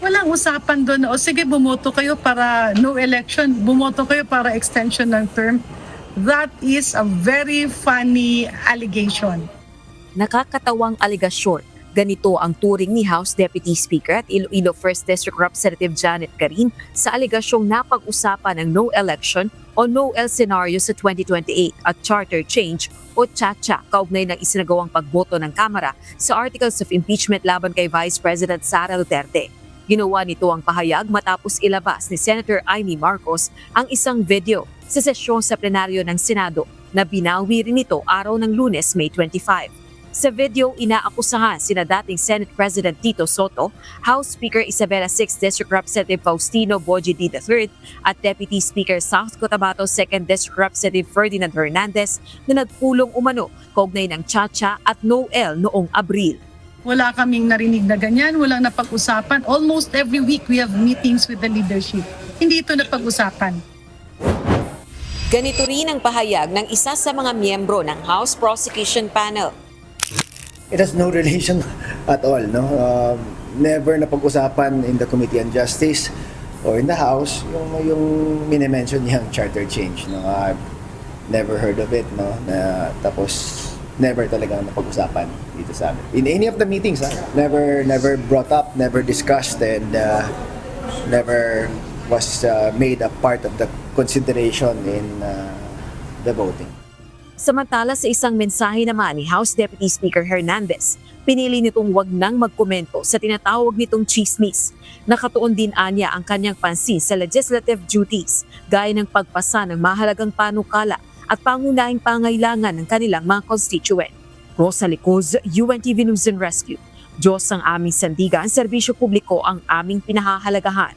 Walang usapan doon, o sige bumoto kayo para no election, bumoto kayo para extension ng term. That is a very funny allegation. Nakakatawang aligasyon. Ganito ang turing ni House Deputy Speaker at Iloilo 1st District Representative Janet Garin sa aligasyong napag-usapan ng no election o no-el scenario sa 2028 at charter change o CHA-CHA kaugnay ng isinagawang pagboto ng Kamara sa Articles of Impeachment laban kay Vice President Sara Duterte. Ginawa nito ang pahayag matapos ilabas ni Senator Amy Marcos ang isang video sa sesyon sa plenaryo ng Senado na binawi rin ito araw ng Lunes, May 25. Sa video, inaakusahan sina dating Senate President Tito Soto, House Speaker Isabela 6th District Representative Faustino Boji D. III at Deputy Speaker South Cotabato 2nd District Representative Ferdinand Hernandez na nagpulong umano kaugnay ng CHA-CHA at no-el noong Abril. Wala kaming narinig na ganyan, walang napag-usapan. Almost every week we have meetings with the leadership. Hindi ito napag-usapan. Ganito rin ang pahayag ng isa sa mga miyembro ng House Prosecution Panel. It has no relation at all, no? Never na pag-usapan in the Committee on Justice or in the House yung minimension niyang charter change, no? I've never heard of it, no? Tapos never talaga napag-usapan dito sa amin. In any of the meetings, never brought up, never discussed, and never was made a part of the consideration in the voting. Samantala sa isang mensahe naman ni House Deputy Speaker Hernandez, pinili nitong wag nang magkomento sa tinatawag nitong chismis. Nakatuon din anya ang kanyang pansin sa legislative duties gaya ng pagpasa ng mahalagang panukala at pangunahing pangailangan ng kanilang mga constituent. Rosa Licoz, UNTV News and Rescue. Diyos ang aming sandigan, serbisyo publiko ang aming pinahahalagahan.